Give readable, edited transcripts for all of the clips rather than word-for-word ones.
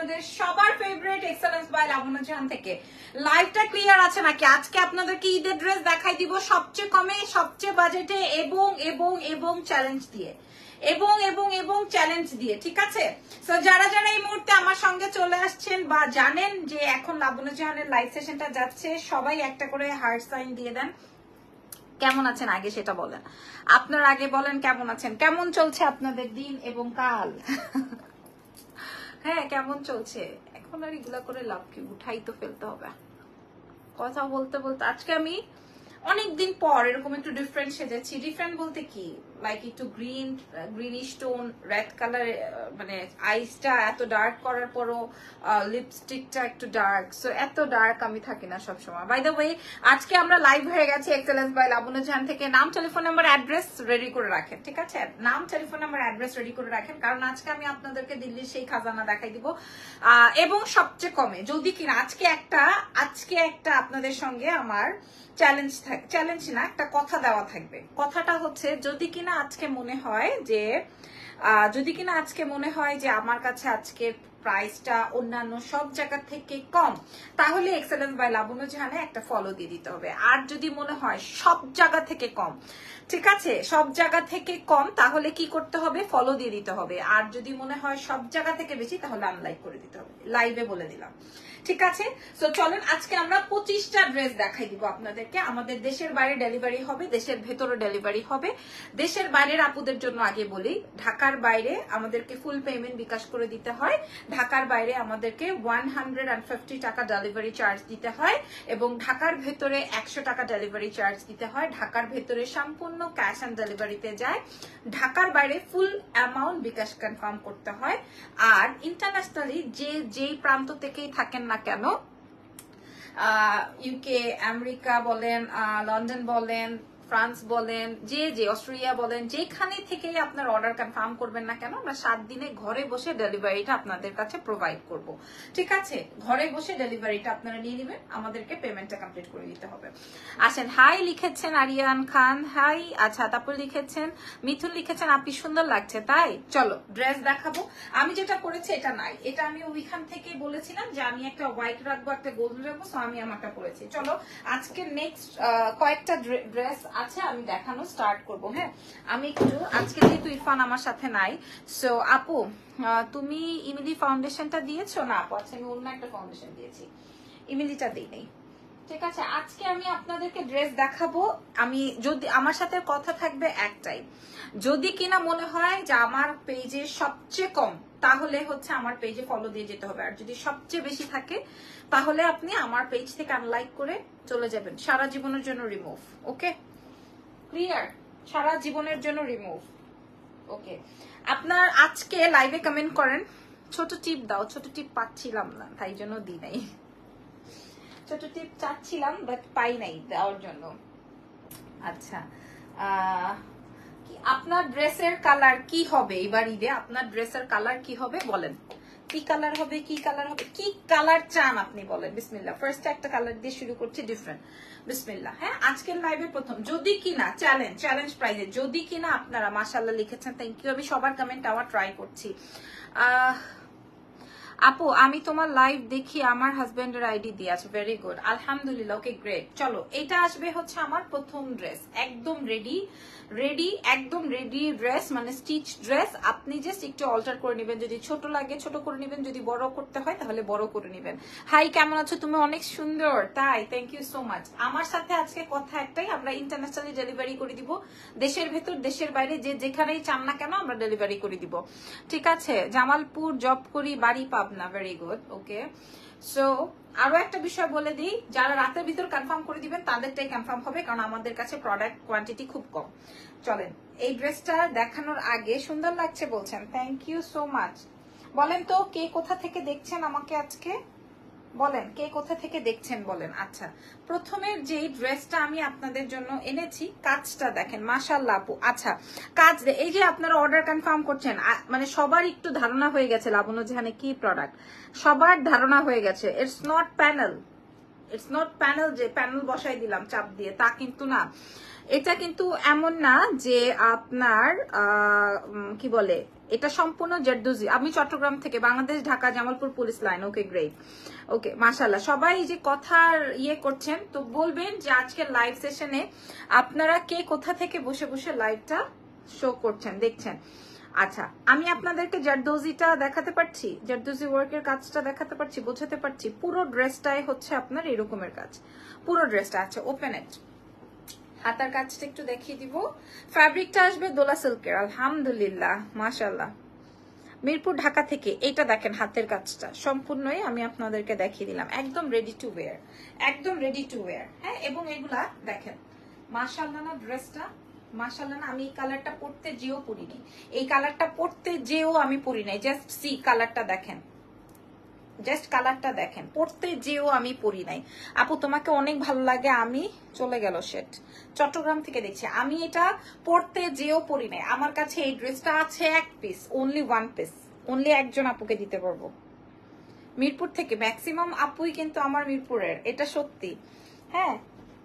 আপনাদের সবার favourite excellence by Labonno জাহান থেকে। লাইভটা ক্লিয়ার আছে নাকি? আজকে আপনাদেরকে ঈদের ড্রেস দেখাই দিব সবচেয়ে কমে, সবচেয়ে বাজেটে এবং এবং এবং চ্যালেঞ্জ দিয়ে, এবং এবং এবং চ্যালেঞ্জ দিয়ে, ঠিক আছে? সো যারা যারা এই মুহূর্তে আমার সঙ্গে চলে আসছেন বা জানেন যে এখন লাবণ্য জাহানের লাইভ সেশনটা যাচ্ছে, সবাই একটা করে হার্ট সাইন দিয়ে দেন। কেমন আছেন আগে সেটা বলেন, আপনার আগে বলেন কেমন আছেন, কেমন চলছে আপনাদের দিন এবং কাল। হ্যাঁ কেমন চলছে? এখন আর এগুলা করে লাভ কি, উঠাই তো ফেলতে হবে। কথা বলতে বলতে আজকে আমি অনেকদিন পর এরকম একটু ডিফারেন্ট সেজেছি। ডিফারেন্ট বলতে কি, লাইক একটু গ্রিনিশ টোন, রেড কালার, মানে আইসটা এত ডার্ক করার পরও লিপস্টিকটা একটু ডার্ক। সো এত ডার্ক আমি থাকি না সবসময়। বাই দ্য ওয়ে, আজকে আমরা লাইভ হয়ে গেছি এক্সেলেন্স বাই লাবণ্য জাহান থেকে। নাম, টেলিফোন নাম্বার, অ্যাড্রেস রেডি করে রাখেন, ঠিক আছে? নাম, টেলিফোন নাম্বার, অ্যাড্রেস রেডি করে রাখেন, কারণ আজকে আমি আপনাদেরকে দিল্লির সেই খাজানা দেখাই দিব এবং সবচেয়ে কমে। যদি কিনা আজকে একটা আপনাদের সঙ্গে আমার চ্যালেঞ্জ না, একটা কথা দেওয়া থাকবে। কথাটা হচ্ছে, যদি কিনা আজকে মনে হয় যে আমার কাছে আজকে প্রাইসটা অন্যান্য সব জায়গা থেকে কম, তাহলে এক্সেলেন্স বাই লাবণ্য জাহানে একটা ফলো দিয়ে দিতে হবে। আর যদি মনে হয় সব জায়গা থেকে কম, ঠিক আছে, সব জায়গা থেকে কম, তাহলে কি করতে হবে? ফলো দিয়ে দিতে হবে। আর যদি মনে হয় সব জায়গা থেকে বেশি, তাহলে আনলাইক করে দিতে হবে। লাইভে বলে দিলাম, ঠিক আছে? সো চলেন আজকে আমরা 25টা ড্রেস দেখাই দিব আপনাদেরকে। আমাদের দেশের বাইরে ডেলিভারি হবে, দেশের ভেতরে ডেলিভারি হবে। দেশের বাইরের আপুদের জন্য আগে বলি, ঢাকার বাইরে আমাদেরকে ফুল পেমেন্ট বিকাশ করে দিতে হয়। ঢাকার বাইরে আমাদেরকে 150 টাকা ডেলিভারি চার্জ দিতে হয় এবং ঢাকার ভেতরে 100 টাকা ডেলিভারি চার্জ দিতে হয়। ঢাকার ভেতরে সম্পূর্ণ ক্যাশ অন ডেলিভারিতে যায়। ঢাকার বাইরে ফুল অ্যামাউন্ট বিকাশ কনফার্ম করতে হয়। আর ইন্টারন্যাশনালি যেই প্রান্ত থেকেই থাকেন না কেন, ইউকে, আমেরিকা বলেন, লন্ডন বলেন, ফ্রান্স বলেন, অস্ট্রেলিয়া বলেন, যেখানে থেকেই আপনার অর্ডার কনফার্ম করবেন না কেন, আমরা 7 দিনে ঘরে বসে ডেলিভারিটা আপনাদের কাছে প্রোভাইড করব, ঠিক আছে? ঘরে বসে ডেলিভারিটা আপনারা নিয়ে নেবেন, আমাদেরকে পেমেন্টটা কমপ্লিট করে দিতে হবে। আসেন, হাই লিখেছেন আরিয়ান খান, হাই। আচ্ছা, তারপর লিখেছেন মিথুন, লিখেছেন আপনি সুন্দর লাগছে। তাই চলো ড্রেস দেখাবো। আমি যেটা করেছি এটা নাই, এটা আমি ওইখান থেকে বলেছিলাম যে আমি একটা হোয়াইট রাখবো, একটা গোল্ডেন রাখবো, সো আমি আমারটা করেছি। চলো আজকে নেক্সট কয়েকটা ড্রেস আছে, আমি দেখানো স্টার্ট করব। হ্যাঁ, আমি একটু আজকে যেহেতু ইরফান আমার সাথে নাই, সো আপু তুমি ইমিলি ফাউন্ডেশনটা দিয়েছো না? আপু আচ্ছা, আমি অন্য একটা ফাউন্ডেশন দিয়েছি, ইমিলিটা দিই নেই, ঠিক আছে? আজকে আমি আপনাদেরকে ড্রেস দেখাবো। আমি যদি আমার সাথে কথা থাকবে একটাই, যদি কিনা মনে হয় যে আমার পেজে সবচেয়ে কম, তাহলে হচ্ছে আমার পেজে ফলো দিয়ে যেতে হবে। আর যদি সবচেয়ে বেশি থাকে, তাহলে আপনি আমার পেজ থেকে আনলাইক করে চলে যাবেন। সারা জীবনের জন্য রিমুভ, ওকে? ক্লিয়ার? সারা জীবনের জন্য রিমুভ, ওকে? আপনার আজকে লাইভে কমেন্ট করেন, ছোট টিপ দাও। ছোট টিপ পাচ্ছিলাম না, তাই জন্য দিই নাই। ছোট টিপ চাচ্ছিলাম বাট পাই নাই দেওয়ার জন্য। আচ্ছা, আপনার ড্রেসের কালার কি হবে এবার ঈদে? আপনার ড্রেসের কালার কি হবে বলেন? কি কালার হবে, কি কালার হবে, কি কালার চান আপনি বলেন? বিসমিল্লাহ। ফার্স্ট একটা কালার দিয়ে শুরু করছি, ডিফারেন্ট। বিসমিল্লাহ। হ্যাঁ, আজকের লাইভে প্রথম, যদি কিনা চ্যালেঞ্জ প্রাইজে, যদি কিনা আপনারা মাশাআল্লাহ লিখেছেন, থ্যাংক ইউ। আমি সবার কমেন্ট আবার ট্রাই করছি। আপু আমি তোমার লাইভ দেখি, আমার হাজবেন্ডের আইডি দিয়ে আছে। ভেরি গুড, আলহামদুলিল্লাহ, ওকে গ্রেট। চলো, এটা আসবে হচ্ছে আমার প্রথম ড্রেস, একদম রেডি একদম রেডি ড্রেস, মানে স্টিচ ড্রেস। আপনি জাস্ট একটু অল্টার করে নেবেন, যদি ছোট লাগে ছোট করে নেবেন, যদি বড় করতে হয় তাহলে বড় করে নেবেন। হাই, কেমন আছো তুমি? অনেক সুন্দর। তাই, থ্যাংক ইউ সো মাচ। আমার সাথে আজকে কথা একটাই, আমরা ইন্টারন্যাশনালি ডেলিভারি করে দিব। দেশের ভেতর দেশের বাইরে যেখানেই চান না কেন আমরা ডেলিভারি করে দিব, ঠিক আছে? জামালপুর জব করি, বাড়ি পাবনা। ভেরি গুড, ওকে। সো আরো একটা বিষয় বলে দিই, যারা রাতের ভিতর কনফার্ম করে দিবেন তাদেরটাই কনফার্ম হবে, কারণ আমাদের কাছে প্রোডাক্ট কোয়ান্টিটি খুব কম। চলেন, এই ড্রেসটা দেখানোর আগে, সুন্দর লাগছে বলছেন, থ্যাংক ইউ সো মাচ। বলেন তো কে কোথা থেকে দেখছেন আমাকে আজকে, বলেন কে কোথা থেকে দেখছেন বলেন। আচ্ছা, প্রথমের যে ড্রেসটা আমি আপনাদের জন্য এনেছি, কাজটা দেখেন, মাশাআল্লাহ আপু। আচ্ছা, কাজ এই যে আপনারা অর্ডার কনফার্ম করছেন, মানে সবার একটু ধারণা হয়ে গেছে লাবণ্য জাহানে কি প্রোডাক্ট, সবার ধারণা হয়ে গেছে। ইটস নট প্যানেল যে প্যানেল বসাই দিলাম চাপ দিয়ে, তা কিন্তু না। এটা কিন্তু এমন না যে আপনার কি বলে, এটা সম্পূর্ণ জারদোজি। আমি চট্টগ্রাম থেকে, Bangladesh, Dhaka, Jamalpur police line. Okay great, okay মাশাআল্লাহ। সবাই যে কথার ইয়ে করছেন, তো বলবেন যে আজকের লাইভ সেশনে আপনারা কে কোথা থেকে বসে বসে লাইভটা শো করছেন, দেখছেন। আচ্ছা, আমি আপনাদেরকে জারদোজিটা দেখাতে পারছি, জারদোজি ওয়ার্কের কাজটা দেখাতে পারছি, বোঝাতে পারছি। পুরো ড্রেসটাই হচ্ছে আপনার এরকমের কাজ, পুরো ড্রেসটা। আচ্ছা, ওপেন ইট, হাতার কাজটা একটু দেখিয়ে দিব। ফ্যাব্রিকটা আসবে দোলা সিল্কের, আলহামদুলিল্লাহ মাশাআল্লাহ। মিরপুর ঢাকা থেকে। এটা দেখেন হাতের কাজটা সম্পূর্ণই আমি আপনাদেরকে দেখিয়ে দিলাম, একদম রেডি টু ওয়্যার, একদম রেডি টু ওয়্যার। হ্যাঁ, এবং এগুলা দেখেন মাশাআল্লাহ না, ড্রেসটা মাশাআল্লাহ না। আমি এই কালারটা পরতে যেও পরিনি, এই কালারটা পরতে যেও আমি পরি নাই। জাস্ট সি কালারটা দেখেন, জাস্ট কালারটা দেখেন, পড়তে যেও আমি পরি নাই। আপু তোমাকে অনেক ভালো লাগে, আমি চলে গেল সেট, চট্টগ্রাম থেকে দেখছি। আমি এটা পড়তে যেও পরি নাই, আমার কাছে এই ড্রেসটা আছে এক piece, only one piece, only একজন আপুকে দিতে পারবো। মিরপুর থেকে ম্যাক্সিমাম আপুই কিন্তু আমার মিরপুরের, এটা সত্যি। হ্যাঁ,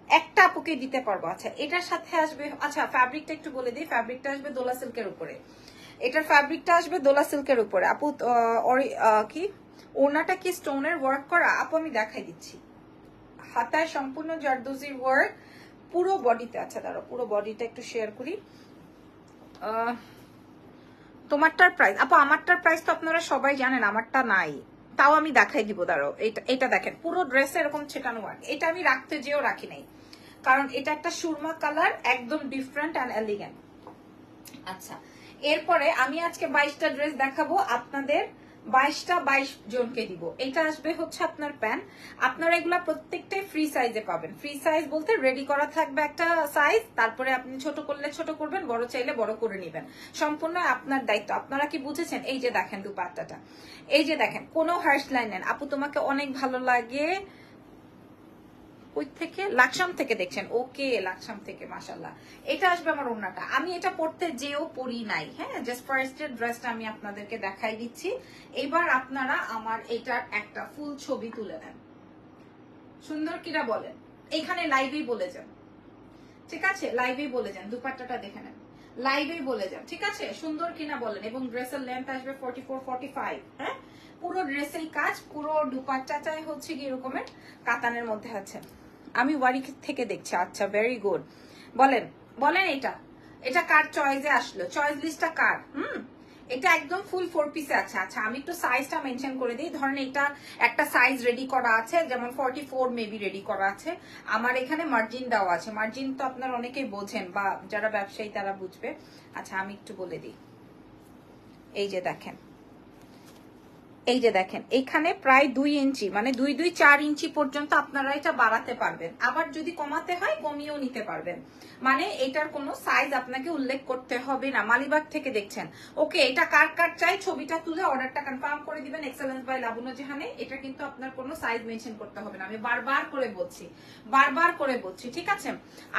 একটা আপুকে দিতে পারবো। আচ্ছা, এটার সাথে আসবে, আচ্ছা ফ্যাব্রিকটা একটু বলে দিই, ফ্যাব্রিকটা আসবে দোলা সিল্কের উপরে, এটার ফ্যাব্রিকটা আসবে দোলা সিল্কের উপরে। আপু কি ওনাটা কি স্টোনের ওয়ার্ক করা? আপু আমি দেখাই দিচ্ছি, হাতায় সম্পূর্ণ জারদোজির ওয়ার্ক, পুরো বডিতে। আচ্ছা দাঁড়াও, পুরো বডিটা একটু শেয়ার করি। তোমারটার প্রাইস আপু, আমারটার প্রাইস তো আপনারা সবাই জানেন, আমারটা নাই, তাও আমি দেখাই দিব। দাঁড়াও, এটা দেখেন পুরো ড্রেসে এরকম ছেটানো ওয়ার্ক। এটা আমি রাখতে যেও রাখি নাই, কারণ এটা একটা সুরমা কালার, একদম ডিফারেন্ট অ্যান্ড এলিগেন্ট। আচ্ছা, এরপরে আমি আজকে 22টা ড্রেস দেখাবো আপনাদের, 22 জনকে দিব। এটা আসবে হচ্ছে আপনার প্যান্ট, আপনারা এগুলা প্রত্যেকটাই ফ্রি সাইজে পাবেন। ফ্রি সাইজ বলতে রেডি করা থাকবে একটা সাইজ, তারপরে আপনি ছোট করলে ছোট করবেন, বড় চাইলে বড় করে নেবেন, সম্পূর্ণ আপনার দায়িত্ব। আপনারা কি বুঝেছেন? এই যে দেখেন দুপাট্টাটা, এই যে দেখেন, কোনো হার্শ লাইন নেন। আপু তোমাকে অনেক ভালো লাগে, ওই থেকে লাকসাম থেকে দেখছেন, ওকে লাকসাম থেকে মাশাআল্লাহ। এটা আসবে আমার ওড়নাটা, আমি এটা পরতে যেও পরি নাই। হ্যাঁ, জাস্ট ফার্স্টের ড্রেসটা আমি আপনাদেরকে দেখাই দিচ্ছি। এবার আপনারা আমার এটার একটা ফুল ছবি তুলে নেন, সুন্দর কিনা বলেন, এখানে লাইভেই বলে যান, ঠিক আছে? লাইভেই বলে যান, দুপাট্টাটা দেখে নেন, লাইভেই বলে যান, ঠিক আছে? সুন্দর কিনা বলেন। এবং ড্রেসের লেন্থ আসবে 44-45। হ্যাঁ, পুরো ড্রেসের কাজ, পুরো দুপাট্টাটাই হচ্ছে কি এরকমের কাতানের মধ্যে আছে। আমি ওয়ারি থেকে দেখছি। আচ্ছা, ভেরি গুড। বলেন বলেন, এটা এটা কার চয়েসে আসলো? চয়েস লিস্টটা কার? এটা একদম ফুল 4 পিসে আছে। আচ্ছা, আমি একটু সাইজটা মেনশন করে দিই। ধরেন এটা একটা সাইজ রেডি করা আছে, যেমন 44 মেবি রেডি করা আছে। আমার এখানে মার্জিন দেওয়া আছে, মার্জিন তো আপনারা অনেকেই বোঝেন, বা যারা ব্যবসায়ী তারা বুঝবে। আচ্ছা, আমি একটু বলে দিই, এই যে দেখেন, এই যে দেখেন, এখানে প্রায় 2 ইঞ্চি, মানে 2-4 ইঞ্চি পর্যন্ত আপনারা এটা বাড়াতে পারবেন। আবার যদি কমাতে হয় কমিয়েও নিতে পারবেন, মানে এটার কোনো সাইজ আপনাকে উল্লেখ করতে হবে না। মালিবাগ থেকে দেখছেন, ওকে। এটা কার কার চাই ছবিটা তুলে অর্ডারটা কনফার্ম করে দিবেন, এক্সেলেন্স বাই লাবণ্য জাহানে। এটা কিন্তু আপনার কোনো সাইজ মেনশন করতে হবে না, আমি বারবার করে বলছি, বারবার করে বলছি, ঠিক আছে?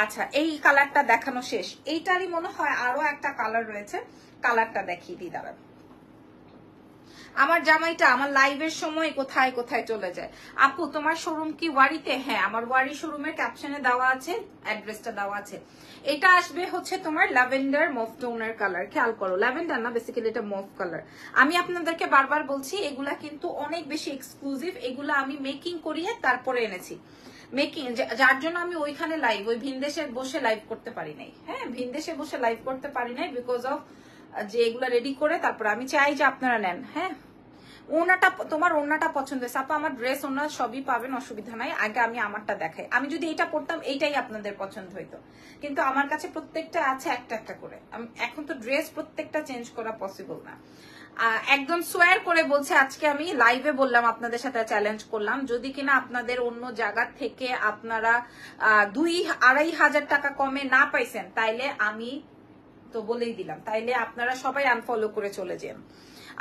আচ্ছা, এই কালারটা দেখানো শেষ। এইটারই মনে হয় আরো একটা কালার রয়েছে, কালারটা দেখিয়ে দিই দাঁড়ান। আমার জামাইটা আমার লাইভের সময় কোথায় কোথায় চলে যায়। আপু তোমার শোরুম কি ওয়ারিতে? হ্যাঁ, আমার ওয়ারি শোরুমের ক্যাপশনে দেওয়া আছে, অ্যাড্রেসটা দেওয়া আছে। এটা আসবে হচ্ছে তোমার ল্যাভেন্ডার মফ টোনের কালার, খেয়াল করো, ল্যাভেন্ডার না, বেসিক্যালি এটা মফ কালার। আমি আপনাদেরকে বারবার বলছি, এগুলা কিন্তু অনেক বেশি এক্সক্লুসিভ, এগুলা আমি মেকিং করিয়ে তারপরে এনেছি। মেকিং, যার জন্য আমি ওইখানে লাইভ, ওই ভিনদেশে বসে লাইভ করতে পারি নাই। হ্যাঁ, ভিনদেশে বসে লাইভ করতে পারি নাই বিকজ অফ যে এগুলা রেডি করে তারপরে আমি চাই যে আপনারা নেন। হ্যাঁ, ওনাটা, তোমার ওনাটা পছন্দ হয়েছে আপা, আমার ড্রেস ওনা সবই পাবেন, অসুবিধা নাই। আগে আমি আমারটা দেখাই, আমি যদি এটা পড়তাম এইটাই আপনাদের পছন্দ হইতো, কিন্তু আমার কাছে প্রত্যেকটা আছে একটা একটা করে। এখন তো ড্রেস প্রত্যেকটা চেঞ্জ করা পসিবল না। একদম সোয়ার করে বলছে, আজকে আমি লাইভে বললাম, আপনাদের সাথে চ্যালেঞ্জ করলাম, যদি কিনা আপনাদের অন্য জায়গা থেকে আপনারা 2-2.5 হাজার টাকা কমে না পাইছেন, তাইলে আমি তো বলেই দিলাম, তাইলে আপনারা সবাই আনফলো করে চলে যান,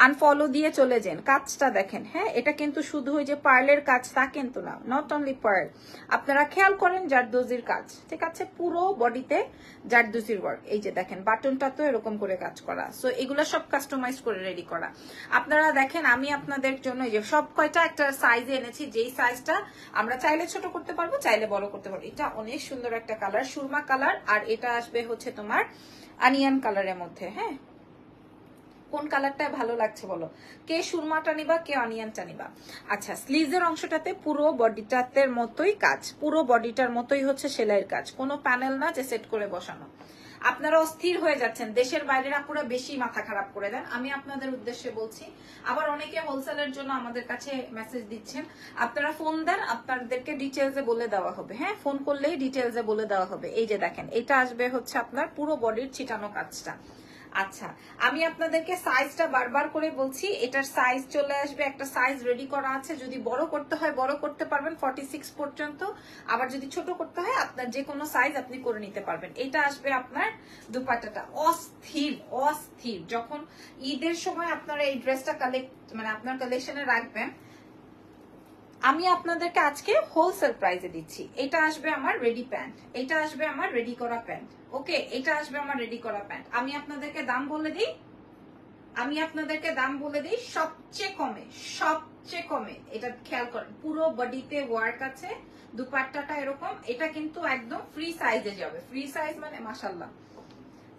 আনফলো দিয়ে চলে যান। কাজটা দেখেন, হ্যাঁ এটা কিন্তু শুধু ওই যে পার্লের কাজ তা কিন্তু না, নট অনলি পার্ল, আপনারা খেয়াল করেন জারদোজির কাজ, ঠিক আছে, পুরো বডিতে জারদোজির ওয়ার্ক। এই যে দেখেন বাটনটা তো এরকম করে কাজ করা, সো এগুলো সব কাস্টমাইজ করে রেডি করা। আপনারা দেখেন আমি আপনাদের জন্য এই যে সব কয়টা একটা সাইজে এনেছি, যেই সাইজটা আমরা চাইলে ছোট করতে পারবো, চাইলে বড় করতে পারবো। এটা অনেক সুন্দর একটা কালার, সুরমা কালার, আর এটা আসবে হচ্ছে তোমার আনিয়ান কালারের মধ্যে। হ্যাঁ, কোন কালারটা ভালো লাগছে বলো, কে সুরমাটা নিবা কে অনিয়নটা নিবা। আচ্ছা, স্লিভের অংশটাতে পুরো বডিটাতে মতোই কাজ, পুরো বডিটার মতোই হচ্ছে সেলাইয়ের কাজ, কোনো প্যানেল না যে সেট করে বসানো। আপনারা অস্থির হয়ে যাচ্ছেন, দেশের বাইরের আপুরা বেশি মাথা খারাপ করে দেন, আমি আপনাদের উদ্দেশ্যে বলছি। আবার অনেকে হোলসেলের জন্য আমাদের কাছে মেসেজ দিচ্ছেন, আপনারা ফোন দেন, আপনাদেরকে ডিটেলসে বলে দেওয়া হবে। হ্যাঁ, ফোন করলেই ডিটেলসে বলে দেওয়া হবে। এই যে দেখেন, এটা আসবে হচ্ছে আপনার পুরো বডির ছিটানো কাজটা। আচ্ছা, আমি আপনাদেরকে সাইজটা বারবার করে বলছি, এটার সাইজ চলে আসবে, একটা সাইজ রেডি করা আছে, যদি বড় করতে হয় বড় করতে পারবেন 46 পর্যন্ত, আবার যদি ছোট করতে হয় আপনার যে কোনো সাইজ আপনি করে নিতে পারবেন। এটা আসবে আপনার দুপাট্টাটা, অস্থির অস্থির। যখন ঈদের সময় আপনারা এই ড্রেসটা মানে আপনার কালেকশনে রাখবেন, আমি আপনাদেরকে আজকে হোলসেল প্রাইসে দিচ্ছি। এটা আসবে আমার রেডি প্যান্ট, এটা আসবে আমার রেডি করা প্যান্ট, ওকে, এটা আসবে আমার রেডি করা প্যান্ট। আমি আপনাদেরকে দাম বলে দিই, সবচেয়ে কমে এটা খেয়াল করেন, পুরো বডিতে ওয়ার্ক আছে, দুপাট্টাটা এরকম, এটা কিন্তু একদম ফ্রি সাইজে যাবে। ফ্রি সাইজ মানে মাশাআল্লাহ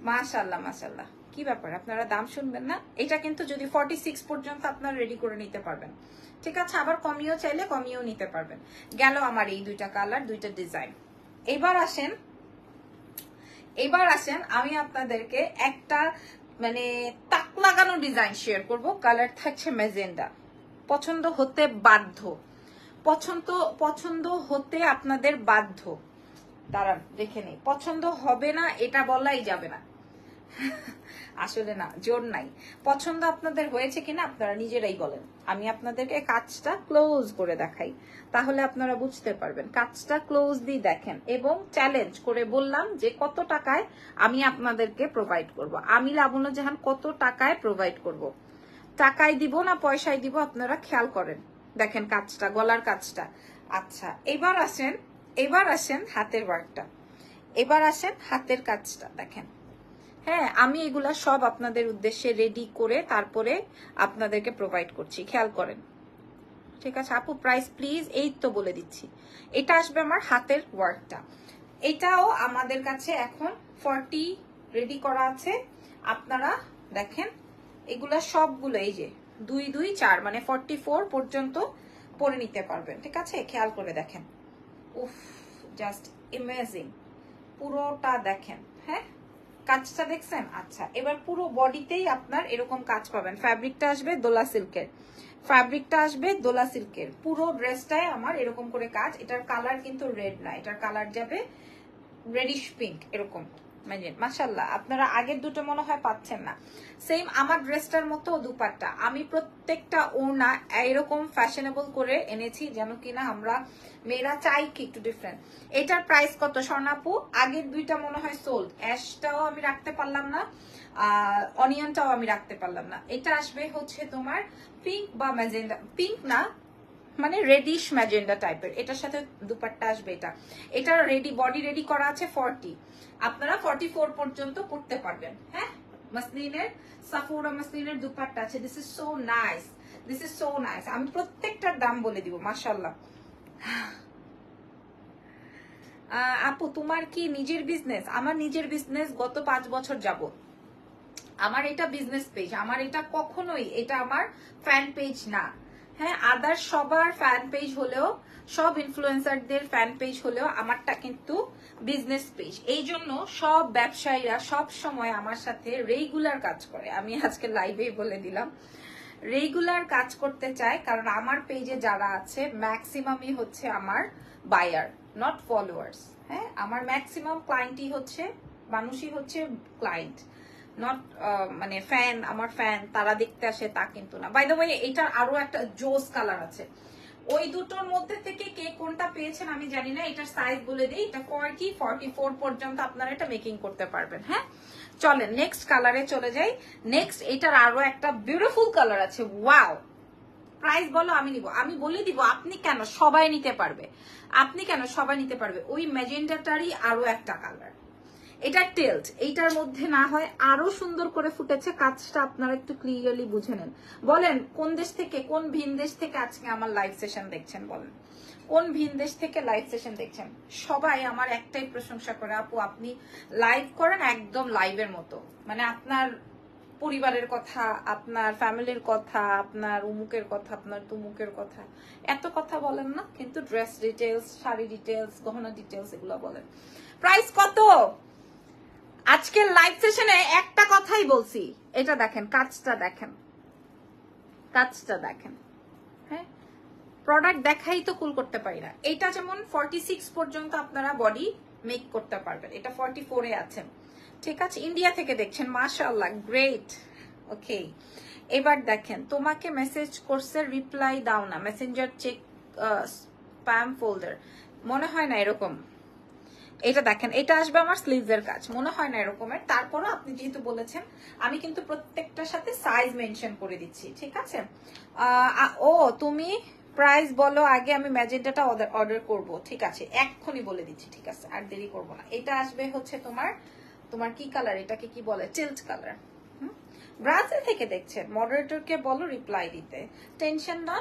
মাশাআল্লাহ মাশাআল্লাহ, কি ব্যাপার আপনারা দাম শুনবেন না? এটা কিন্তু যদি 46 পর্যন্ত আপনারা রেডি করে নিতে পারবেন, ঠিক আছে, আবার কমিয়েও চাইলে কমিয়েও নিতে পারবেন। গেল আমার এই দুইটা কালার, দুইটা ডিজাইন। এবার আসেন আমি আপনাদেরকে একটা মানে তাক লাগানো ডিজাইন শেয়ার করব। কালার থাকছে ম্যাজেন্ডা, পছন্দ হতে বাধ্য, পছন্দ হতে আপনাদের বাধ্য। দাঁড়ান দেখে নেই, পছন্দ হবে না এটা বলাই যাবে না আসলে না, জোর নাই, পছন্দ আপনাদের হয়েছে কিনা আপনারা নিজেরাই বলেন। আমি আপনাদেরকে কাজটা ক্লোজ করে দেখাই, তাহলে আপনারা বুঝতে পারবেন। কাজটা ক্লোজ দিয়ে দেখেন এবং চ্যালেঞ্জ করে বললাম যে কত টাকায় আমি আপনাদেরকে প্রোভাইড করব। আমি লাবণ্য জাহান কত টাকায় প্রোভাইড করব, টাকায় দিব না পয়সায় দিব, আপনারা খেয়াল করেন। দেখেন কাজটা, গলার কাজটা। আচ্ছা, এবার আসেন হাতের ওয়ার্কটা, এবার আসেন হাতের কাজটা দেখেন। হ্যাঁ, আমি এগুলা সব আপনাদের উদ্দেশ্যে রেডি করে তারপরে আপনাদেরকে প্রোভাইড করছি, খেয়াল করেন। ঠিক আছে আপু, প্রাইস প্লিজ, এই তো বলে দিচ্ছি। এটা আসবে আমার হাতের ওয়ার্কটা, এটাও আমাদের কাছে এখন 40 রেডি করা আছে। আপনারা দেখেন এগুলা সবগুলো এই যে 2 2 4 মানে 44 পর্যন্ত পরে নিতে পারবেন, ঠিক আছে, খেয়াল করে দেখেন। উফ, জাস্ট অ্যামেজিং, পুরোটা দেখেন। হ্যাঁ, কাজটা দেখছেন? আচ্ছা, এবার পুরো বডিতেই আপনার এরকম কাজ পাবেন। ফ্যাব্রিকটা আসবে দোলা সিল্কের, পুরো ড্রেসটায় আমার এরকম করে কাজ। এটার কালার কিন্তু রেড না, এটার কালার যাবে রেডিশ পিঙ্ক এরকম। মাশাআল্লাহ, আপনারা আগের দুটো মনে হয় পাচ্ছেন না। সেম আমার ড্রেসটার মতো দুপাট্টা, আমি প্রত্যেকটা ওড়না এরকম ফ্যাশনেবল করে এনেছি যেন কিনা আমরা মেয়েরা চাই কি একটু ডিফারেন্ট। এটার প্রাইস কত স্বর্ণাপু? আগের দুইটা মনে হয় সোল্ড, অ্যাশটাও আমি রাখতে পারলাম না, অনিয়নটাও আমি রাখতে পারলাম না। এটা আসবে হচ্ছে তোমার পিঙ্ক বা ম্যাজেন্ডা, পিঙ্ক না মানে রেডিশ ম্যাজেন্ডা টাইপের, এটার সাথে দুপাট্টা আসবে। এটা রেডি, বডি রেডি করা আছে 40, আপনারা 44 পর্যন্ত পড়তে পারবেন। হ্যাঁ, মাসলিনের সাফুরা মাসলিনের দুপাট্টা আছে। দিস ইজ সো নাইস, আমি প্রত্যেকটার দাম বলে দিব। মাশাআল্লাহ আপু, তোমার কি নিজের বিজনেস? আমার নিজের বিজনেস গত 5 বছর যাবত। আমার এটা বিজনেস পেজ, আমার এটা কখনোই এটা আমার ফ্যান পেজ না। হ্যাঁ, আদার সবার ফ্যান পেজ হলেও, সব ইনফ্লুয়েন্সারদের ফ্যান পেজ হলেও আমারটা কিন্তু বিজনেস পেজ। এই জন্য সব ব্যবসায়ীরা সব সময় আমার সাথে রেগুলার কাজ করে। আমি আজকে লাইভেই বলে দিলাম, রেগুলার কাজ করতে চায়, কারণ আমার পেজে যারা আছে ম্যাক্সিমামই হচ্ছে আমার বায়ার, নট ফলোয়ার্স। হ্যাঁ, আমার ম্যাক্সিমাম ক্লায়েন্টই হচ্ছে, মানুষই হচ্ছে ক্লায়েন্ট, নট মানে ফ্যান। আমার ফ্যান তারা দেখতে আসে তা কিন্তু না। বাই দ্য ওয়ে, এটার আরো একটা জোস কালার আছে, ওই দুটোর মধ্যে থেকে কে কোনটা পেয়েছেন আমি জানি না। এটার সাইজ বলে দিই, এটা 44 পর্যন্ত আপনারা এটা মেকিং করতে পারবেন। হ্যাঁ, চলেন নেক্সট কালারে চলে যাই। নেক্সট এটার আরো একটা বিউটিফুল কালার আছে, ওয়াও। প্রাইস বলো, আমি নিব, আমি বলে দিব। আপনি কেন, সবাই নিতে পারবে, আপনি কেন, সবাই নিতে পারবে। ওই ম্যাজেন্টাটারই আরো একটা কালার, এটা টেল্ট, এইটার মধ্যে না হয় আরো সুন্দর করে ফুটেছে। কাজটা আপনারা একটু ক্লিয়ারলি বুঝে নেন। বলেন কোন দেশ থেকে, কোন ভিন দেশ থেকে আজকে আমার লাইভ সেশন দেখছেন, বলেন কোন ভিন দেশ থেকে লাইভ সেশন দেখছেন। সবাই আমার একটাই প্রশংসা করে, আপু আপনি লাইভ করেন একদম লাইভের মতো, মানে আপনার পরিবারের কথা, আপনার ফ্যামিলির কথা, আপনার উমুকের কথা, আপনার তুমুকের কথা, এত কথা বলেন না, কিন্তু ড্রেস ডিটেলস, শাড়ি ডিটেলস, গহনা ডিটেলস এগুলো বলেন। প্রাইস কত? আজকের লাইভ সেশনে একটা কথাই বলছি, এটা দেখেন, কাজটা দেখেন, কাজটা দেখেন। হ্যাঁ, প্রোডাক্ট দেখাই তো কুল করতে পারি না। এটা যেমন 46 পর্যন্ত আপনারা বডি মেক করতে পারবেন, এটা 44 এ আছে। ঠিক আছে, ইন্ডিয়া থেকে দেখছেন, মাশাআল্লাহ, গ্রেট। ওকে, এবার দেখেন, তোমাকে মেসেজ করছে রিপ্লাই দাও না, মেসেঞ্জার চেক স্প্যাম ফোল্ডার, মনে হয় না এরকম। এটা দেখেন, এটা আসবে আমার স্লিভসের কাজ, মনে হয় না এরকমের। তারপরও আপনি যেহেতু বলেছেন, আমি কিন্তু প্রত্যেকটার সাথে সাইজ মেনশন করে দিচ্ছি, ঠিক আছে। ও তুমি প্রাইস বলো আগে, আমি ম্যাজেন্টাটা অর্ডার করব, ঠিক আছে, এক্ষুনি বলে দিচ্ছি, ঠিক আছে, আর দেরি করবো না। এটা আসবে হচ্ছে তোমার কি কালার, এটাকে কি বলে, টিল্ট কালার। ব্রাজিল থেকে দেখছেন, মডারেটরকে বলো রিপ্লাই দিতে, টেনশন না,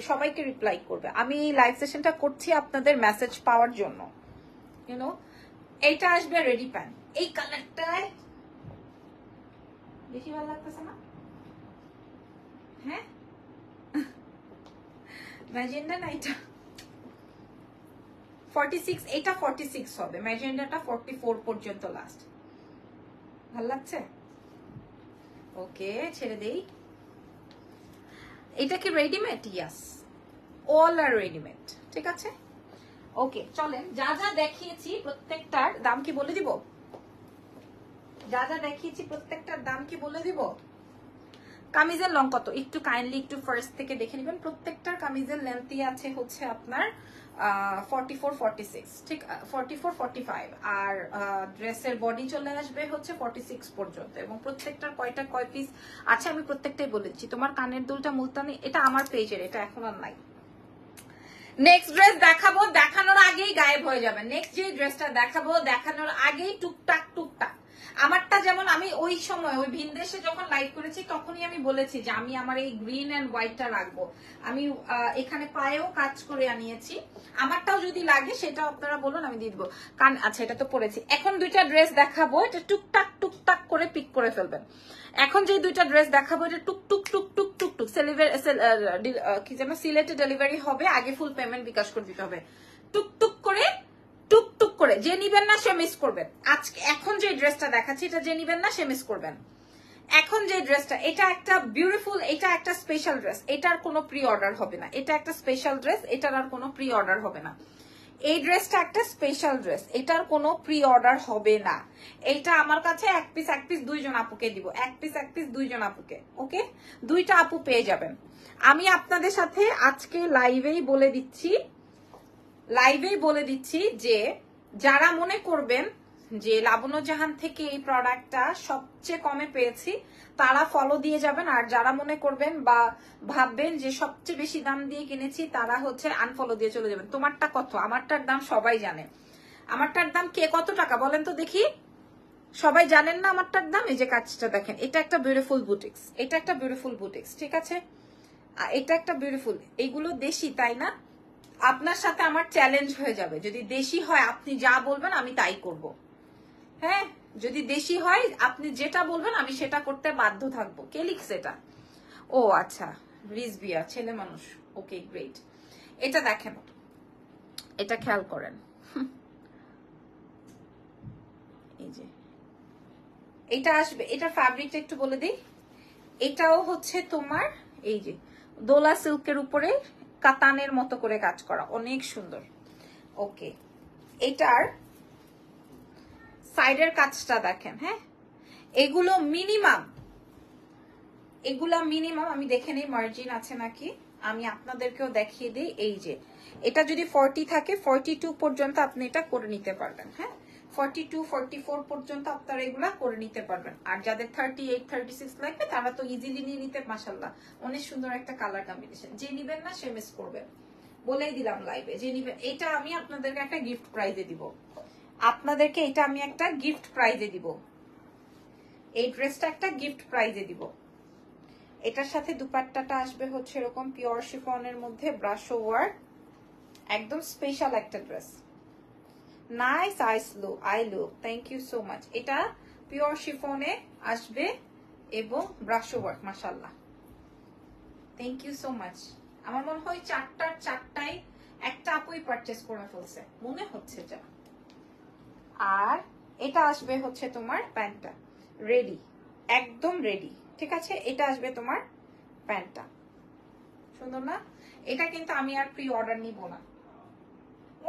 সবাইকে রিপ্লাই করবে। আমি এই লাইভ সেশনটা করছি আপনাদের মেসেজ পাওয়ার জন্য, ইউনো। এইটা আসবে রেডি প্যান্ট, এই কালারটায় বেশি ভালো লাগতেছে না? হ্যাঁ, ম্যাজেন্ডা না, এটা 46, এটা 46 হবে, ম্যাজেন্ডাটা 44 পর্যন্ত লাস্ট। ভালো লাগছে? ওকে, ছেড়ে দেই। এটা কি রেডিমেড? ইয়াস, অল আর রেডিমেড, ঠিক আছে। ওকে, চলেন, যা যা দেখিয়েছি প্রত্যেকটার দাম কি বলে দিব? যা যা দেখিয়েছি প্রত্যেকটার দাম কি বলে দিব? কামিজের লং কত একটু কাইন্ডলি একটু ফার্স্ট থেকে দেখে নেবেন। প্রত্যেকটার কামিজের লেন্থই আছে হচ্ছে আপনার 44, 46, ঠিক 44, 45, আর ড্রেসের বডি চলে আসবে হচ্ছে 46 পর্যন্ত। এবং প্রত্যেকটার কয় পিস আছে আমি প্রত্যেকটাই বলেছি। তোমার কানের দুলটা মুলতানি, এটা আমার পেজের, এটা এখন আর নাই। নেক্সট ড্রেস দেখাবো, দেখানোর আগেই গায়েব হয়ে যাবে। নেক্সট যে ড্রেসটা দেখাবো দেখানোর আগেই টুকটাক টুকটাক। আমারটা যেমন আমি ওই সময় ওই ভিনদেশে যখন লাইভ করেছি তখনই আমি বলেছি যে আমি আমার এই গ্রিন এন্ড হোয়াইটটা রাখবো। আমি এখানে পায়েও কাজ করে আনিয়েছি, আমারটাও যদি লাগে সেটা আপনারা বলুন, আমি দিয়ে দিবো। কারণ আচ্ছা, এটা তো পরেছি। এখন দুইটা ড্রেস দেখাবো, এটা টুকটাক টুকটাক করে পিক করে ফেলবেন। এখন যে দুইটা ড্রেস দেখাবো, এটা টুকটুক টুকটুক টুকটুক কি যেন সিলেটে ডেলিভারি হবে, আগে ফুল পেমেন্ট বিকাশ করে দিতে হবে। টুকটুক করে টুকটুক করে, যে নিবেন না সে মিস করবেন। আজকে এখন যে ড্রেসটা দেখাচ্ছি, এটা যে নিবেন না সে মিস করবেন। এখন যে ড্রেসটা, এটা একটা বিউটিফুল, এটা একটা স্পেশাল ড্রেস, এটার কোনো প্রি অর্ডার হবে না। এটা একটা স্পেশাল ড্রেস, এটার আর কোনো প্রি অর্ডার হবে না। এই ড্রেসটা একটা স্পেশাল ড্রেস, এটার কোনো প্রি অর্ডার হবে না। এইটা আমার কাছে এক পিস দুইজন আপুকে দিব, এক পিস দুইজন আপুকে। ওকে, দুইটা আপু পেয়ে যাবেন। আমি আপনাদের সাথে আজকে লাইভেই বলে দিচ্ছি যে যারা মনে করবেন যে লাবণ্য জাহান থেকে এই প্রোডাক্টটা সবচেয়ে কমে পেয়েছি, তারা ফলো দিয়ে যাবেন। আর যারা মনে করবেন বা ভাববেন যে সবচেয়ে বেশি দাম দিয়ে কিনেছি, তারা হচ্ছে আনফলো দিয়ে চলে যাবেন। তোমারটা কত? আমারটার দাম সবাই জানে। আমারটার দাম কে কত টাকা বলেন তো দেখি? সবাই জানেন না আমারটার দাম? এই যে কাজটা দেখেন, এটা একটা বিউটিফুল বুটিক্স, এটা একটা বিউটিফুল বুটিক্স, ঠিক আছে, এটা একটা বিউটিফুল। এইগুলো দেশি, তাই না? আপনার সাথে আমার চ্যালেঞ্জ হয়ে যাবে, যদি দেশি হয় আপনি যা বলবেন আমি তাই করব। হ্যাঁ, যদি দেশি হয় আপনি যেটা বলবেন আমি সেটা করতে বাধ্য থাকবো। কে লিখছে এটা? ও আচ্ছা, রিজবিয়া, ছেলে মানুষ। ওকে, গ্রেট। এটা দেখেন, এটা খেয়াল করেন, এই যে এটা আসবে, এটা ফ্যাব্রিকটা একটু বলে দিই। এটাও হচ্ছে তোমার এই যে দোলা সিল্কের উপরে কাতানের মতো করে কাজ করা, অনেক সুন্দর। ওকে, এটার সাইডের কাজটা দেখেন। হ্যাঁ, এগুলো মিনিমাম আমি দেখে নেই মার্জিন আছে নাকি, আমি আপনাদেরকেও দেখিয়ে দিই। এই যে এটা যদি 40 থাকে, 42 পর্যন্ত আপনি এটা করে নিতে পারবেন। হ্যাঁ, 42 44 পর্যন্ত আপনারা এগুলা করে নিতে পারবেন। আর যাদের 38 36 লাগবে তারা তো ইজিলি নিয়ে নিতে, মাশাআল্লাহ অনেক সুন্দর একটা কালার কম্বিনেশন। যে নিবেন না সে মিস করবেন, বলেই দিলাম লাইভে। যে নিবেন, এটা আমি আপনাদেরকে একটা গিফট প্রাইজে দিব, আপনাদেরকে এটা আমি একটা গিফট প্রাইজে দিব, এই ড্রেসটা একটা গিফট প্রাইজে দিব। এটার সাথে দুপাট্টাটা আসবে হচ্ছে এরকম পিওর শিফনের মধ্যে ব্রাশো ওয়ার্ক, একদম স্পেশাল একটা dress. Nice I look, thank you so much. এটা পিওর শিফনে আসবে এবং ব্রাশো ওয়ার্ক, মাশাআল্লাহ থ্যাংক ইউ সো মাচ। আমার মনে হয় চারটায় একটা আপুই পারচেস করে ফেলছে মনে হচ্ছে যা। আর এটা আসবে হচ্ছে তোমার প্যান্টটা, রেডি, একদম রেডি, ঠিক আছে? এটা আসবে তোমার প্যান্টটা, সুন্দর না? এটা কিন্তু আমি আর প্রি অর্ডার নিব না,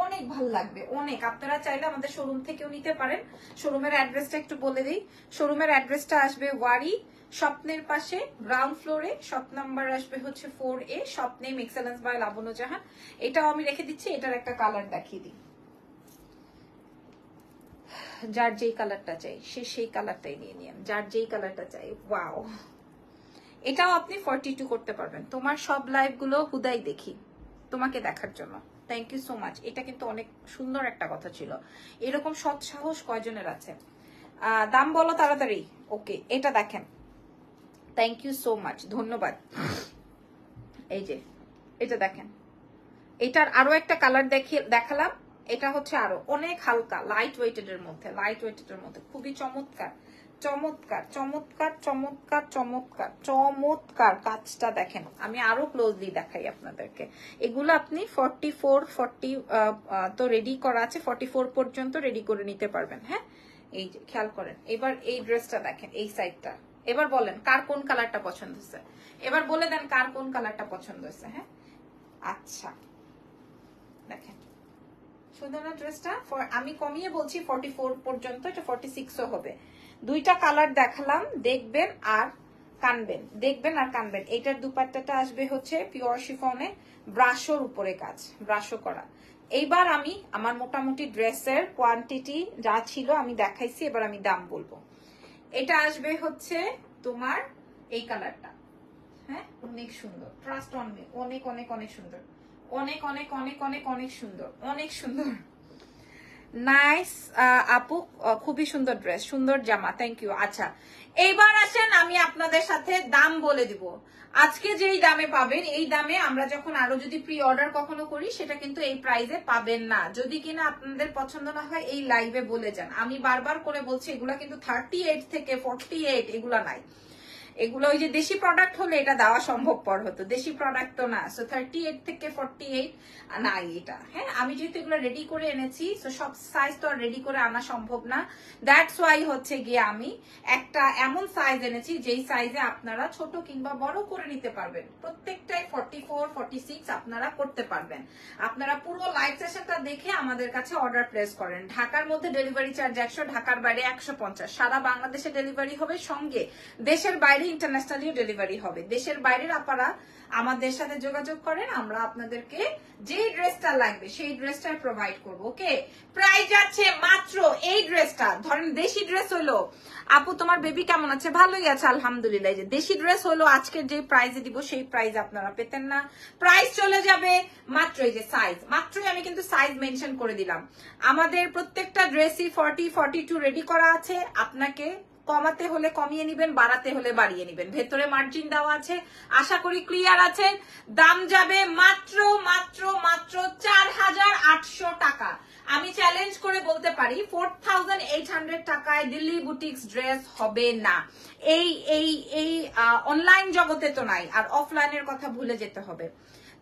অনেক ভালো লাগবে অনেক। আপনারা চাইলে আমাদের শোরুম থেকেও নিতে পারেন। শোরুমের অ্যাড্রেসটা একটু বলে দিই। শোরুমের অ্যাড্রেসটা আসবে ওয়ারি স্বপ্নের পাশে, গ্রাউন্ড ফ্লোরে, শপ নাম্বার আসবে হচ্ছে 4A, shop name excellence by Labonno Jahan. এটাও আমি রেখে দিচ্ছি। এটার একটা কালার দেখিয়ে দিই, যার যেই কালারটা চাই সে সেই কালারটাই নিয়ে নিন, যার যেই কালারটা চাই। ওয়াও, এটাও আপনি 42 করতে পারবেন। তোমার সব লাইভ গুলো হুদাই দেখি তোমাকে দেখার জন্য, থ্যাংক ইউ সো মাচ। এটা কিন্তু অনেক সুন্দর একটা কথা ছিল। এরকম সৎ সাহস কয়জনের আছে? দাম বলো তাড়াতাড়ি। ওকে, এটা দেখেন, থ্যাংক ইউ সো মাচ, ধন্যবাদ। এই যে এটা দেখেন, এটার আরো একটা কালার দেখালাম। এটা হচ্ছে আরো অনেক হালকা লাইট ওয়েটেড এর মধ্যে, খুবই চমৎকার চমৎকার চমৎকার চমৎকার চমৎকার চমৎকার কাজটা দেখেন। আমি আরো ক্লোজলি দেখাই আপনাদেরকে। এগুলো আপনি 40 তো রেডি করা আছে, 44 পর্যন্ত রেডি করে নিতে পারবেন। হ্যাঁ, এই যে খেয়াল করেন। এবার এই ড্রেসটা দেখেন, এই সাইডটা। এবার বলেন কার কোন কালারটা পছন্দ হয়েছে, এবার বলে দেন কার কোন কালারটা পছন্দ হয়েছে। হ্যাঁ, আচ্ছা দেখেন সুন্দর না ড্রেসটা? আমি কমিয়ে বলছি 44 পর্যন্ত, এটা 46ও হবে। দুইটা কালার দেখালাম, দেখবেন আর কানবেন, দেখবেন আর কানবেন। এটার দুপাট্টাটা আসবে হচ্ছে পিওর শিফনে, ব্রাশোর উপরে কাজ, ব্রাশো করা। এইবার আমি আমার মোটামুটি ড্রেসের কোয়ান্টিটি যা ছিল আমি দেখাইছি, এবার আমি দাম বলবো। এটা আসবে হচ্ছে তোমার এই কালারটা, হ্যাঁ অনেক সুন্দর, ট্রাস্ট অন মি, অনেক অনেক অনেক সুন্দর, অনেক অনেক অনেক অনেক অনেক সুন্দর, অনেক সুন্দর। নাইস আপু, খুবই সুন্দর ড্রেস, সুন্দর জামা, থ্যাংক ইউ। আচ্ছা এইবার আসেন আমি আপনাদের সাথে দাম বলে দিব। আজকে যেই দামে পাবেন, এই দামে আমরা যখন আরো যদি প্রি অর্ডার কখনো করি সেটা কিন্তু এই প্রাইসে পাবেন না। যদি কিনা আপনাদের পছন্দ না হয় এই লাইভে বলে যান। আমি বারবার করে বলছি এগুলা কিন্তু 38 থেকে 48 এগুলা নাই। এগুলো ওই যে দেশি প্রোডাক্ট হলে এটা দেওয়া সম্ভবপর হতো, দেশি প্রোডাক্ট তো না। সো 38 থেকে 48 নাই এটা। হ্যাঁ, আমি যেহেতু এগুলো রেডি করে এনেছি, সো সব সাইজ তো আর রেডি করে আনা সম্ভব না। দ্যাটস ওয়াই হচ্ছে গিয়ে আমি একটা এমন সাইজ এনেছি যেই সাইজে আপনারা ছোট কিংবা বড় করে নিতে পারবেন। প্রত্যেকটাই 44 46 আপনারা করতে পারবেন। আপনারা পুরো লাইভ সেশনটা দেখে আমাদের কাছে অর্ডার প্লেস করেন। ঢাকার মধ্যে ডেলিভারি চার্জ 100, ঢাকার বাইরে 150। সারা বাংলাদেশে ডেলিভারি হবে, সঙ্গে দেশের বাইরে ইন্টারন্যাশনালিও ডেলিভারি হবে। দেশের বাইরের আপনারা আমাদের সাথে যোগাযোগ করেন, আমরা আপনাদেরকে যে ড্রেসটা লাগবে সেই ড্রেসটাই প্রোভাইড করবো। ওকে, প্রাইস যাচ্ছে মাত্র এই ড্রেসটা, ধরেন দেশি ড্রেস হলো, আপু তোমার বেবি কেমন আছে? ভালোই আছে আলহামদুলিল্লাহ। যে দেশি ড্রেস হলো আজকের যে প্রাইসে দিব সেই প্রাইস আপনারা পেতেন না। প্রাইস চলে যাবে মাত্র, এই যে সাইজ, মাত্রই আমি কিন্তু সাইজ মেনশন করে দিলাম। আমাদের প্রত্যেকটা ড্রেসই 40 42 রেডি করা আছে। আপনাকে কমাতে হলে কমিয়ে নিবেন, বাড়াতে হলে বাড়িয়ে নিবেন। ভেতরে মার্জিন দেওয়া আছে, আশা করি ক্লিয়ার আছে। দাম যাবে মাত্র মাত্র মাত্র 4800 টাকা। আমি চ্যালেঞ্জ করে বলতে পারি 4800 টাকায় দিল্লি বুটিক্স ড্রেস হবে না। এই এই এই অনলাইন জগতে তো নাই, আর অফলাইনের কথা ভুলে যেতে হবে।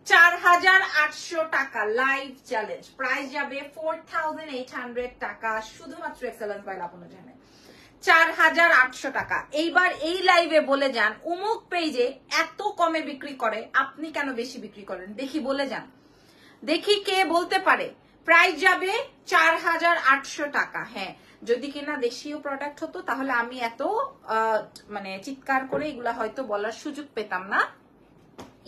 4800 টাকা লাইভ চ্যালেঞ্জ, প্রাইস যাবে 4800 টাকা, শুধুমাত্র এক্সেলেন্স বাই লাবণ্য জাহান। 4800 টাকা। এইবার এই লাইভে বলে যান অমুক পেজে এত কমে বিক্রি করে, আপনি কেন বেশি বিক্রি করেন? দেখি বলে যান, দেখি কে বলতে পারে। প্রাইস যাবে 4800 টাকা। হ্যাঁ, যদি কিনা দেশীয় প্রোডাক্ট হতো তাহলে আমি এত মানে চিৎকার করে এগুলা হয়তো বলার সুযোগ পেতাম না।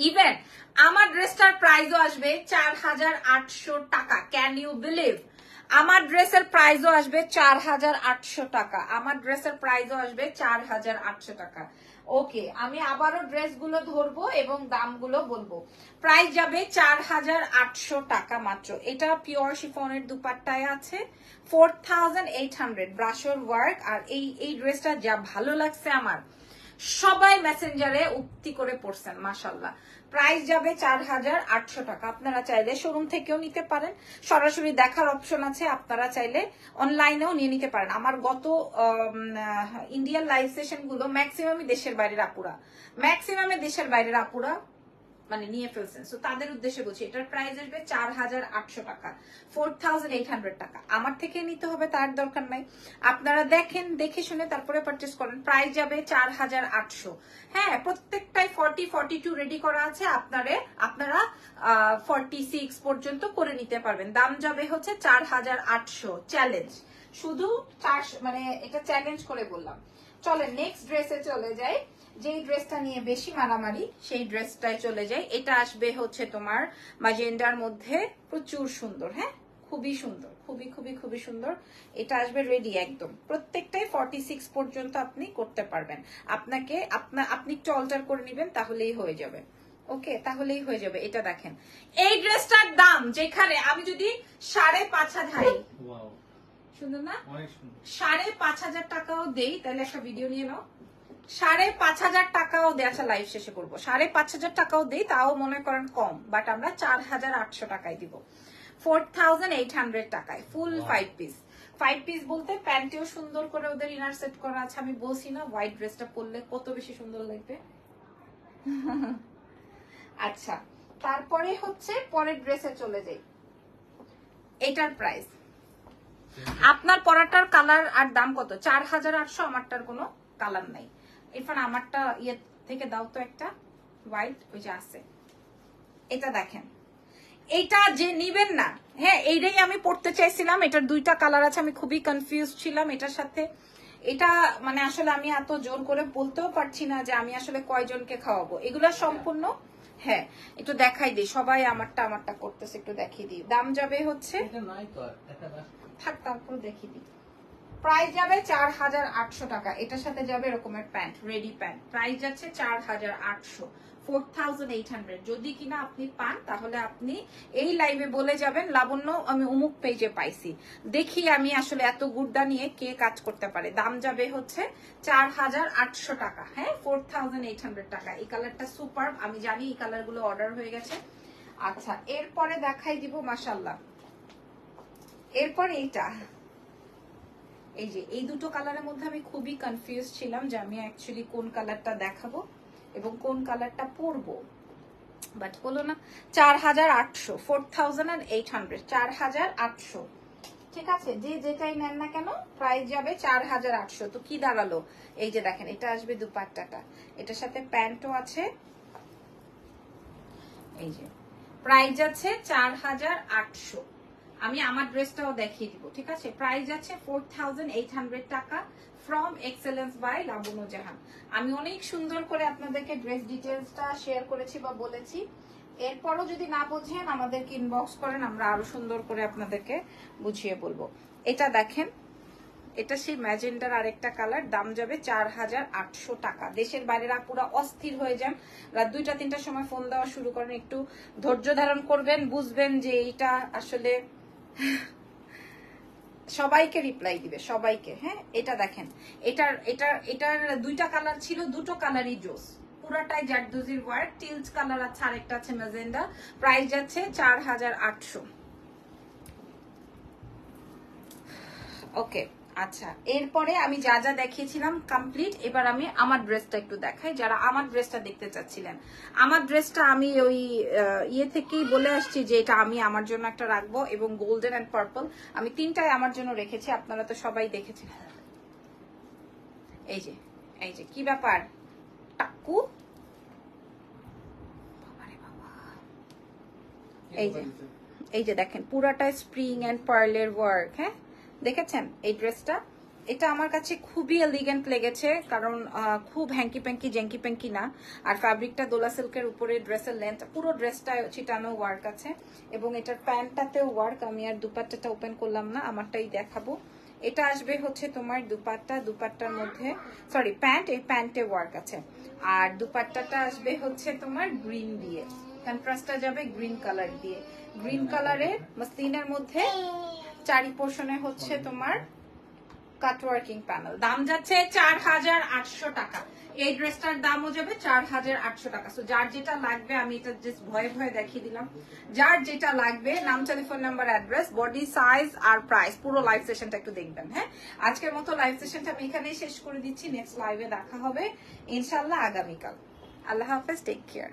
ইভেন আমার ড্রেসটার প্রাইসও আসবে 4800 টাকা। Can you believe? আমার ড্রেসের প্রাইসও আসবে 4800 টাকা। আমার ড্রেসের প্রাইসও আসবে 4800 টাকা। ওকে, আমি আবারও ড্রেসগুলো ধরবো এবং দামগুলো বলবো। প্রাইস যাবে 4800 টাকা মাত্র। এটা পিওর শিফনের দুপাট্টায় আছে 4800 ব্রাশর ওয়ার্ক। আর এই ড্রেসটা যা ভালো লাগছে আমার, সবাই মেসেঞ্জারে উক্তি করে পড়ছেন মাশাল্লাহ। প্রাইস যাবে 4800 টাকা। আপনারা চাইলে শোরুম থেকেও নিতে পারেন, সরাসরি দেখার অপশন আছে, আপনারা চাইলে অনলাইনেও নিয়ে নিতে পারেন। আমার গত ইন্ডিয়ান লাইভ সেশন গুলো ম্যাক্সিমামই দেশের বাইরের আপুরা মানে নিয়ে ফেলছেন। সো তাদের উদ্দেশ্যে বলছি, এটার প্রাইস আসবে 4800 টাকা, 4800 টাকা। আমার থেকে নিতে হবে তার দরকার নাই, আপনারা দেখেন, দেখে শুনে তারপরে পারচেস করেন। প্রাইস যাবে 4800। হ্যাঁ, প্রত্যেকটাই 40-42 রেডি করা আছে, আপনারা 46 পর্যন্ত করে নিতে পারবেন। দাম যাবে হচ্ছে 4800। চ্যালেঞ্জ, শুধু 4, মানে এটা চ্যালেঞ্জ করে বললাম। চলে নেক্সট ড্রেসে চলে যাই। যেই ড্রেসটা নিয়ে বেশি মারামারি সেই ড্রেসটায় চলে যাই। এটা আসবে হচ্ছে তোমার ম্যাজেন্ডার মধ্যে, প্রচুর সুন্দর। হ্যাঁ, খুবই সুন্দর, খুবই খুবই খুবই সুন্দর। এটা আসবে রেডি একদম, প্রত্যেকটাই 46 পর্যন্ত আপনি করতে পারবেন। আপনি একটু অল্টার করে নেবেন, তাহলেই হয়ে যাবে। ওকে, তাহলেই হয়ে যাবে। এটা দেখেন, এই ড্রেসটার দাম যেখানে আমি যদি 5500, সুন্দর না, 5500 টাকাও দেই, তাহলে একটা ভিডিও নিয়ে নাও। 5500 টাকাও দেয়, আচ্ছা লাইভ শেষে করবো। 5500 টাকাও দেই, তাও মনে করেন কম, বাট আমরা 4800 টাকায় দিব, 4800 টাকায় ফুল 5 পিস। 5 পিস বলতে প্যান্টেও সুন্দর করে ওদের ইনার সেট করা আছে। আমি বলছি না হোয়াইট ড্রেসটা পরলে কত বেশি সুন্দর লাগবে। আচ্ছা, তারপরে হচ্ছে পরের ড্রেসে চলে যাই। এটার প্রাইস, আপনার পরাটার কালার আর দাম কত? 4800। আমারটার কোনো কালার নাই। ইরফান আমারটা ইয়ে থেকে দাও তো একটা হোয়াইট, ওই যে আছে। এটা দেখেন, এটা যে নিবেন না, হ্যাঁ এইটাই আমি পড়তে চাইছিলাম। এটার 2টা কালার আছে, আমি খুবই কনফিউজ ছিলাম এটার সাথে। এটা মানে আসলে আমি এত জোর করে বলতেও পারছি না যে আমি আসলে কয়জনকে খাওয়াবো। এগুলা সম্পূর্ণ, হ্যাঁ একটু দেখাই দিই, সবাই আমারটা করতেছে, একটু দেখিয়ে দিই। দাম যাবে হচ্ছে, থাক তারপর দেখিয়ে দিই। প্রাইস যাবে 4800 টাকা। এটার সাথে যাবে এরকমের প্যান্ট, রেডি প্যান্ট। প্রাইস যাচ্ছে 4800, 4800। যদি কিনা আপনি পান, তাহলে আপনি এই লাইভে বলে যাবেন লাবণ্য আমি অমুক পেজে পাইছি, দেখি আমি আসলে এত গুর্দা নিয়ে কে কাজ করতে পারে। দাম যাবে হচ্ছে 4800 টাকা। হ্যাঁ, 4800 টাকা। এই কালারটা সুপার, আমি জানি এই কালার গুলো অর্ডার হয়ে গেছে। আচ্ছা, এরপরে দেখাই দিব মাশাআল্লাহ। এরপর এইটা, এই যে এই দুটো কালারের মধ্যে আমি খুবই কনফিউজ ছিলাম যে আমি অ্যাকচুয়ালি কোন কালারটা দেখাবো এবং কোন কালারটা পরবো, বাট হলো না। 4800, 4800, 4800। ঠিক আছে, যে যেটাই নেন না কেন প্রাইস যাবে 4800। তো কি দাঁড়ালো, এই যে দেখেন, এটা আসবে দুপাট্টাটা, এটার সাথে প্যান্টও আছে। এই যে প্রাইস আছে 4800। আমি আমার ড্রেসটাও দেখিয়ে দিব, ঠিক আছে। প্রাইস আছে 4800 টাকা, ফ্রম এক্সেলেন্স বাই লাবণ্য জাহান। আমি অনেক সুন্দর করে আপনাদেরকে ড্রেস ডিটেলসটা শেয়ার করেছি বা বলেছি। এরপরও যদি না বোঝেন আমাদেরকে ইনবক্স করেন, আমরা আরো সুন্দর করে আপনাদেরকে বুঝিয়ে বলবো। এটা দেখেন, এটা সেই ম্যাজেন্ডার আরেকটা কালার। দাম যাবে 4800 টাকা। দেশের বাইরের আপুরা অস্থির হয়ে যান, রাত 2টা-3টার সময় ফোন দেওয়া শুরু করেন। একটু ধৈর্য ধারণ করবেন, বুঝবেন যে এটা আসলে সবাইকে রিপ্লাই দিবে, সবাইকে। হ্যাঁ, এটা দেখেন, এটার 2টা কালার ছিল, দুটো কালারই জোস, পুরাটাই জারদোজির ওয়ার্ক। টিলস কালার আছে, আরেকটা আছে ম্যাজেন্ডা। প্রাইস যাচ্ছে 4800। ওকে, আচ্ছা, এরপরে আমি যা যা দেখিয়েছিলাম কমপ্লিট। এবার আমি আমার ড্রেসটা একটু দেখাই, যারা আমার ড্রেসটা দেখতে চাচ্ছিলেন। আমার ড্রেসটা আমি ওই ইয়ে থেকেই বলে আসছি যে এটা আমি আমার জন্য একটা রাখবো, এবং গোল্ডেন এন্ড পার্পল আমি 3টাই আমার জন্য রেখেছি। আপনারা তো সবাই দেখেছেন। এই যে কি ব্যাপার টাকু, এই যে দেখেন পুরাটা স্প্রিং এন্ড পার্লের ওয়ার্ক। হ্যাঁ, দেখেছেন এই ড্রেসটা এটা আমার কাছে খুবই এলিগেন্ট লেগেছে, কারণ খুব হ্যাঙ্কি প্যাঙ্কি জ্যাঙ্কি প্যাঙ্কি না। আর ফ্যাব্রিকটা দোলা সিল্কের উপরে, ড্রেসের লেন্থ পুরো ড্রেসটা চিটানো ওয়ার্ক আছে, এবং এটার প্যান্টটাতেও ওয়ার্ক। আমি আর দুপাট্টাটা ওপেন করলাম না, আমারটাই দেখাবো। এটা আসবে হচ্ছে তোমার দুপাট্টা, দুপাট্টার মধ্যে সরি প্যান্ট, এই প্যান্টে ওয়ার্ক আছে। আর দুপাট্টাটা আসবে হচ্ছে তোমার গ্রিন দিয়ে, কন্ট্রাস্টটা যাবে গ্রিন কালার দিয়ে। গ্রিন কালারের মসলিনের মধ্যে চারি পোর্শনে হচ্ছে তোমার কাটওয়ার্কিং প্যানেল। দাম যাচ্ছে 4800 টাকা। এই ড্রেসটার দামও যাবে 4800 টাকা। সো যার যেটা লাগবে, আমি এটা জাস্ট ভয়ে ভয়ে দেখিয়ে দিলাম, যার যেটা লাগবে নাম, telephone number, address, body size আর প্রাইস, পুরো লাইভ সেশনটা একটু দেখবেন। হ্যাঁ, আজকের মতো লাইভ সেশনটা আমি এখানেই শেষ করে দিচ্ছি। নেক্সট লাইভে দেখা হবে ইনশাল্লাহ আগামীকাল। আল্লাহ হাফেজ, টেক কেয়ার।